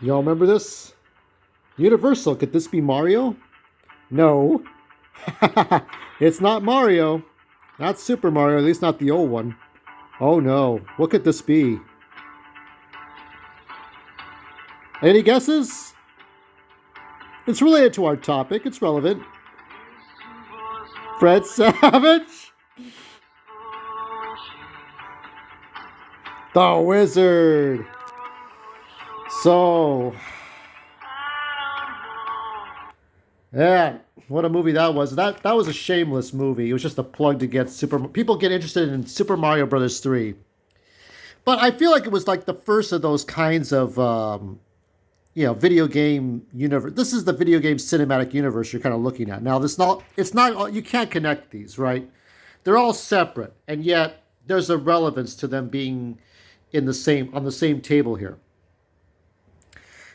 Y'all remember this? Universal, could this be Mario? No. It's not Mario. Not Super Mario, at least not the old one. Oh no, what could this be? Any guesses? It's related to our topic, it's relevant. Fred Savage? The Wizard. So, yeah, what a movie that was. That was a shameless movie. It was just a plug to get super people get interested in Super Mario Brothers 3. But I feel like it was like the first of those kinds of video game universe. This is the video game cinematic universe you're kind of looking at. Now, this not it's not you can't connect these, right? They're all separate, and yet there's a relevance to them being in the same on the same table here.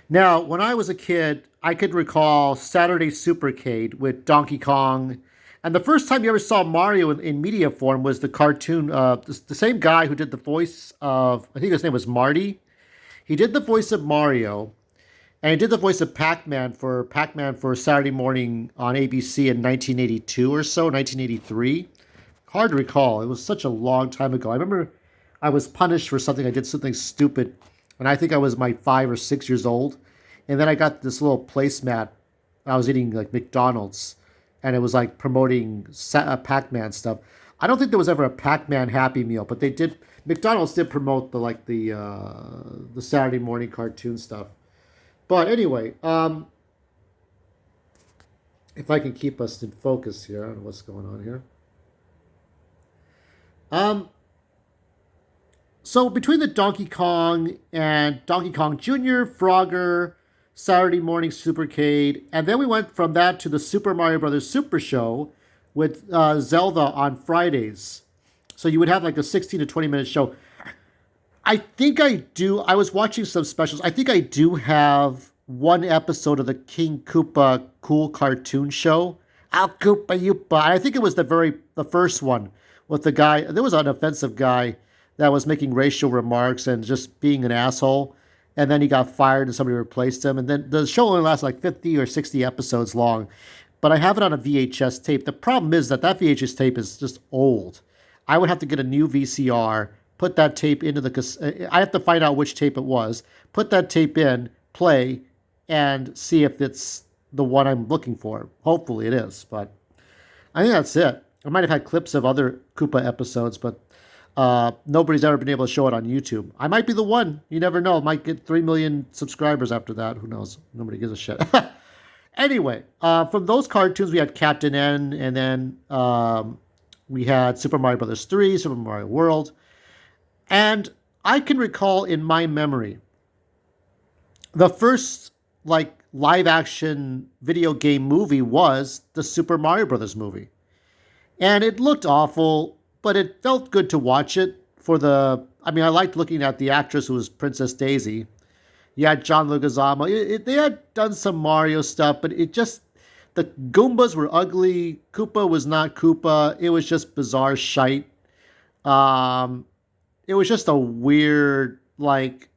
Now, when I was a kid, I could recall Saturday Supercade with Donkey Kong. And the first time you ever saw Mario in media form was the cartoon. The same guy who did the voice of, I think his name was Marty. He did the voice of Mario, and he did the voice of Pac-Man for Saturday morning on ABC in 1982 or so, 1983. Hard to recall. It was such a long time ago. I remember I was punished for something. I did something stupid, and I think I was my 5 or 6 years old. And then I got this little placemat. I was eating like McDonald's, and it was like promoting Pac-Man stuff. I don't think there was ever a Pac-Man Happy Meal, but they did. McDonald's did promote the Saturday morning cartoon stuff. But anyway, if I can keep us in focus here on what's going on here. Um, so between the Donkey Kong and Donkey Kong Jr., Frogger, Saturday Morning Supercade, and then we went from that to the Super Mario Brothers Super Show with Zelda on Fridays. So you would have like a 16 to 20 minute show. I think I do. I was watching some specials. I think I do have one episode of the King Koopa Cool Cartoon Show. Al Koopa Yoopa. I think it was the first one with the guy. There was an offensive guy that was making racial remarks and just being an asshole. And then he got fired and somebody replaced him. And then the show only lasts like 50 or 60 episodes long. But I have it on a VHS tape. The problem is that VHS tape is just old. I would have to get a new VCR, put that tape into I have to find out which tape it was, put that tape in, play, and see if it's the one I'm looking for. Hopefully it is. But I think that's it. I might have had clips of other Koopa episodes, but nobody's ever been able to show it on YouTube. I might be the one. You never know. Might get 3 million subscribers after that. Who knows? Nobody gives a shit. Anyway, from those cartoons, we had Captain N, and then we had Super Mario Brothers 3, Super Mario World. And I can recall in my memory, the first like live action video game movie was the Super Mario Brothers movie. And it looked awful, but it felt good to watch it I mean, I liked looking at the actress who was Princess Daisy. You had John Leguizamo. They had done some Mario stuff, but the Goombas were ugly. Koopa was not Koopa. It was just bizarre shite. Um, it was just a weird, like,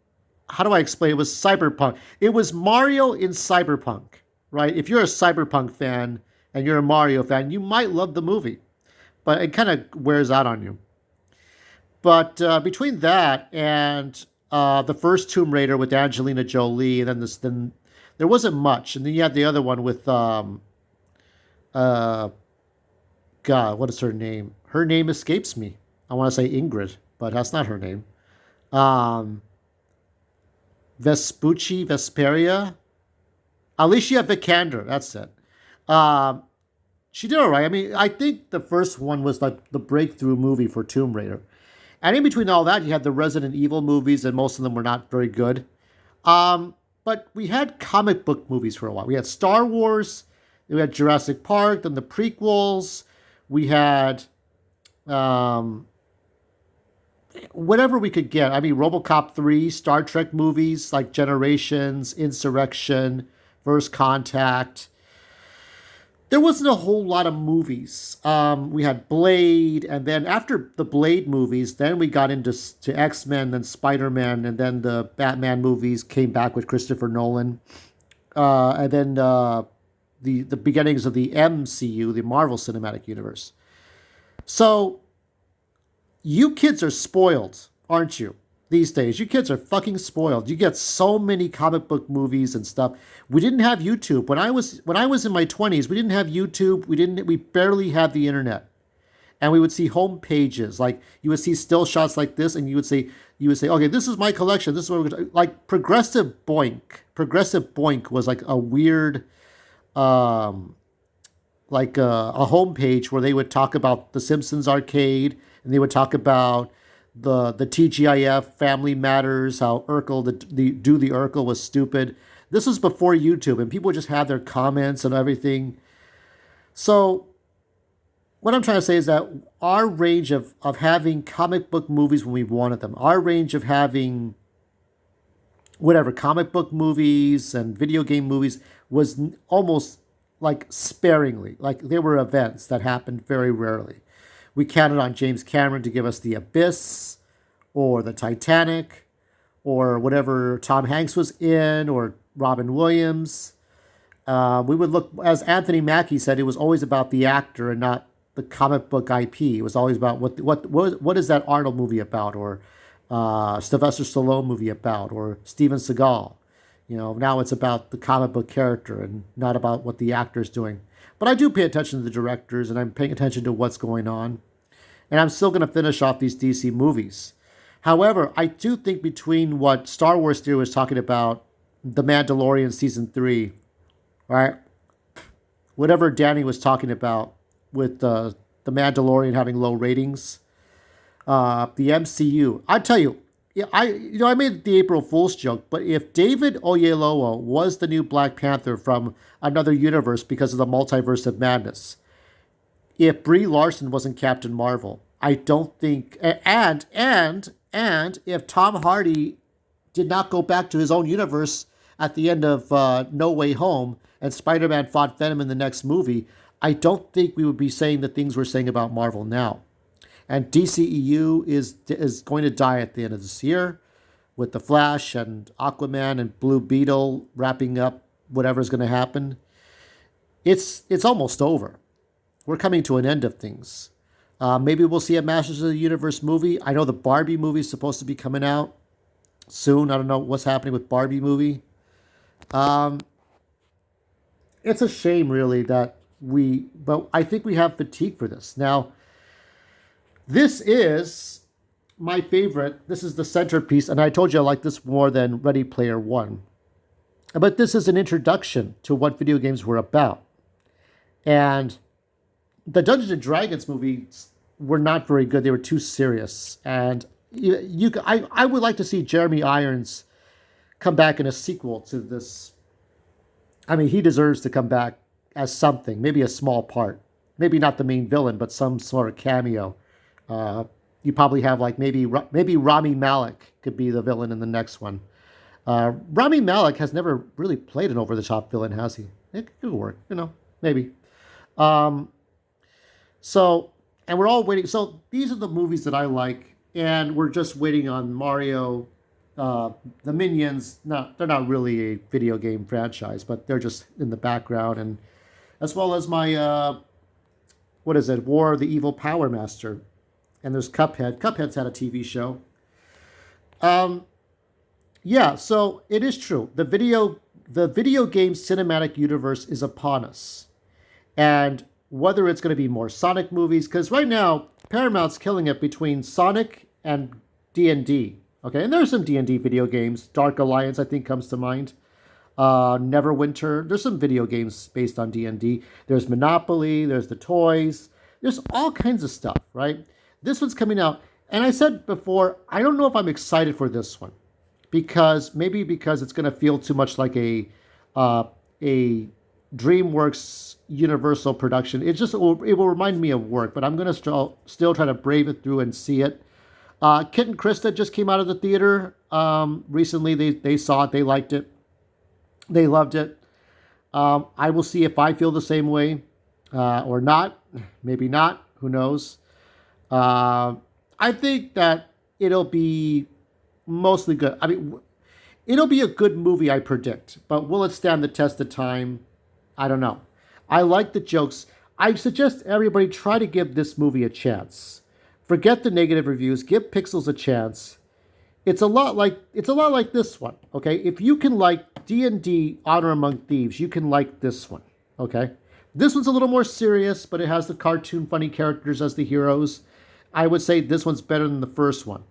how do I explain it? It was cyberpunk. It was Mario in cyberpunk, right? If you're a cyberpunk fan and you're a Mario fan, you might love the movie, but it kind of wears out on you. But between that and the first Tomb Raider with Angelina Jolie, and then there wasn't much, and then you had the other one with uh, God, what is her name? Her name escapes me. I want to say Ingrid, but that's not her name. Um, Vesperia, Alicia Vikander. That's it. Um, she did all right. I mean, I think the first one was like the breakthrough movie for Tomb Raider. And in between all that, you had the Resident Evil movies, and most of them were not very good. But we had comic book movies for a while. We had Star Wars, we had Jurassic Park, then the prequels. We had um, whatever we could get. I mean, RoboCop 3, Star Trek movies like Generations, Insurrection, First Contact. There wasn't a whole lot of movies. We had Blade, and then after the Blade movies, then we got into to X-Men, then Spider-Man, and then the Batman movies came back with Christopher Nolan, and then the beginnings of the MCU, the Marvel Cinematic Universe. So you kids are spoiled, aren't you? These days, you kids are fucking spoiled. You get so many comic book movies and stuff. We didn't have YouTube when I was in my 20s. We didn't have YouTube. We barely had the internet, and we would see home pages like you would see still shots like this, and you would say, okay, this is my collection. This is what we're like. Progressive Boink. Progressive Boink was like a weird um, like a homepage where they would talk about the Simpsons arcade, and they would talk about the TGIF Family Matters, how Urkel the Urkel was stupid. This was before YouTube, and people just had their comments and everything. So what I'm trying to say is that our range of having comic book movies when we wanted them, our range of having whatever comic book movies and video game movies was almost like sparingly. Like there were events that happened very rarely. We counted on James Cameron to give us The Abyss or The Titanic or whatever Tom Hanks was in or Robin Williams. We would look, as Anthony Mackie said, it was always about the actor and not the comic book IP. It was always about what is that Arnold movie about, or Sylvester Stallone movie about, or Steven Seagal. Now it's about the comic book character and not about what the actor's doing. But I do pay attention to the directors, and I'm paying attention to what's going on. And I'm still going to finish off these DC movies. However, I do think between what Star Wars Theory was talking about, The Mandalorian Season 3, right? Whatever Danny was talking about with The Mandalorian having low ratings, the MCU. I tell you, yeah, I made the April Fool's joke, but if David Oyelowo was the new Black Panther from another universe because of the multiverse of madness, if Brie Larson wasn't Captain Marvel, I don't think, and if Tom Hardy did not go back to his own universe at the end of No Way Home and Spider-Man fought Venom in the next movie, I don't think we would be saying the things we're saying about Marvel now. And DCEU is going to die at the end of this year with The Flash and Aquaman and Blue Beetle wrapping up whatever's going to happen. It's almost over. We're coming to an end of things. Maybe we'll see a Masters of the Universe movie. I know the Barbie movie is supposed to be coming out soon. I don't know what's happening with Barbie movie. It's a shame, really, but I think we have fatigue for this. Now, this is my favorite. This is the centerpiece, and I told you I like this more than Ready Player One. But this is an introduction to what video games were about. And the Dungeons and Dragons movies were not very good. They were too serious. And I would like to see Jeremy Irons come back in a sequel to this. I mean, he deserves to come back as something, maybe a small part. Maybe not the main villain, but some sort of cameo. You probably have like maybe Rami Malek could be the villain in the next one. Rami Malek has never really played an over-the-top villain, has he? It could work, maybe. And we're all waiting. So these are the movies that I like, and we're just waiting on Mario. The Minions, they're not really a video game franchise, but they're just in the background, and as well as my War of the Evil Power Master. And there's Cuphead. Cuphead's had a TV show. Yeah, so it is true. The video game cinematic universe is upon us. And whether it's going to be more Sonic movies, because right now, Paramount's killing it between Sonic and D&D. Okay, and there's some D&D video games. Dark Alliance, I think, comes to mind. Neverwinter. There's some video games based on D&D. There's Monopoly. There's the toys. There's all kinds of stuff, right? This one's coming out, and I said before, I don't know if I'm excited for this one, because it's going to feel too much like a DreamWorks Universal production. It will remind me of work, but I'm going to still try to brave it through and see it. Kit and Krista just came out of the theater recently. They saw it, they liked it, they loved it. I will see if I feel the same way. or not. Maybe not. Who knows? Uh, I think that it'll be mostly good. I mean, it'll be a good movie, I predict. But will it stand the test of time? I don't know. I like the jokes. I suggest everybody try to give this movie a chance. Forget the negative reviews. Give Pixels a chance. It's a lot like this one. Okay, if you can like D&D Honor Among Thieves, you can like this one. Okay, this one's a little more serious, but it has the cartoon funny characters as the heroes. I would say this one's better than the first one.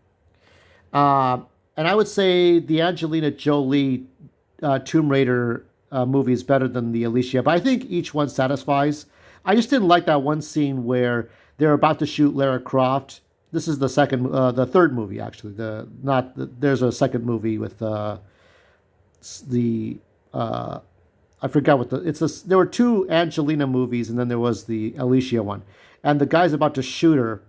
Uh, and I would say the Angelina Jolie Tomb Raider movie is better than the Alicia, but I think each one satisfies. I just didn't like that one scene where they're about to shoot Lara Croft. This is the third movie actually. There's a second movie with the I forgot what there were two Angelina movies and then there was the Alicia one, and the guy's about to shoot her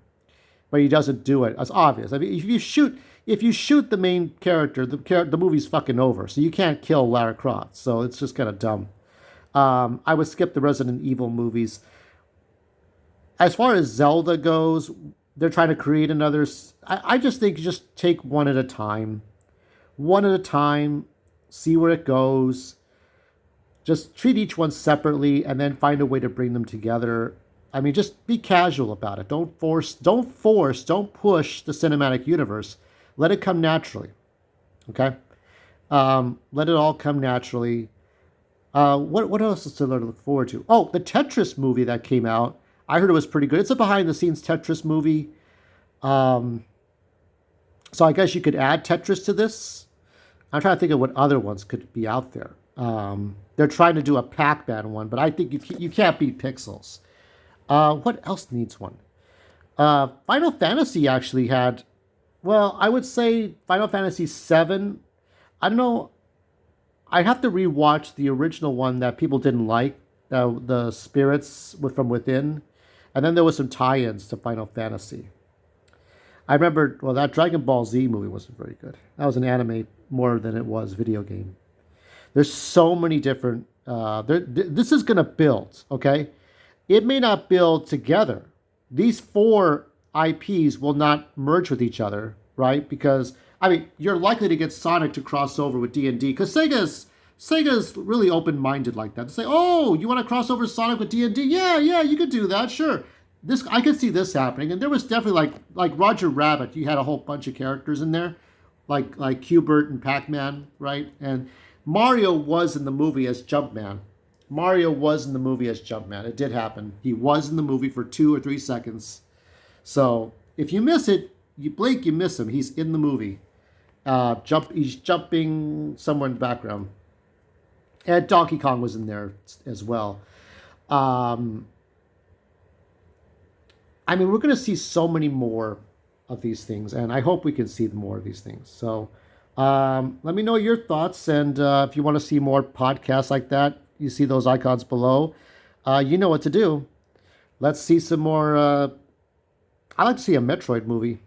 but he doesn't do it. It's obvious. I mean, if you shoot the main character, the movie's fucking over. So you can't kill Lara Croft. So it's just kind of dumb. I would skip the Resident Evil movies. As far as Zelda goes, they're trying to create another. I just think you just take one at a time, one at a time, see where it goes. Just treat each one separately, and then find a way to bring them together. I mean, just be casual about it. Don't push the cinematic universe. Let it come naturally. Okay? Let it all come naturally. What else is there to look forward to? Oh, the Tetris movie that came out. I heard it was pretty good. It's a behind the scenes Tetris movie. Um, so I guess you could add Tetris to this. I'm trying to think of what other ones could be out there. They're trying to do a Pac-Man one, but I think you can't beat Pixels. What else needs one? Final Fantasy actually had, well, I would say Final Fantasy VII. I don't know. I'd have to rewatch the original one that people didn't like, the Spirits from Within, and then there was some tie-ins to Final Fantasy. I remember, well, that Dragon Ball Z movie wasn't very good. That was an anime more than it was video game. There's so many different. This is gonna build, okay? It may not build together. These four IPs will not merge with each other, right? Because I mean, you're likely to get Sonic to cross over with D&D because Sega's really open-minded like that. To say, "Oh, you want to cross over Sonic with D&D? Yeah, yeah, you could do that, sure." This I could see this happening, and there was definitely like Roger Rabbit. You had a whole bunch of characters in there, like Hubert and Pac-Man, right? And Mario was in the movie as Jumpman. Mario was in the movie as Jumpman. It did happen. He was in the movie for 2 or 3 seconds. So if you miss it, you blink, you miss him. He's in the movie. He's jumping somewhere in the background. And Donkey Kong was in there as well. Um, I mean, we're going to see so many more of these things, and I hope we can see more of these things. So let me know your thoughts, and if you want to see more podcasts like that, you see those icons below. You know what to do. Let's see some more. I'd like to see a Metroid movie.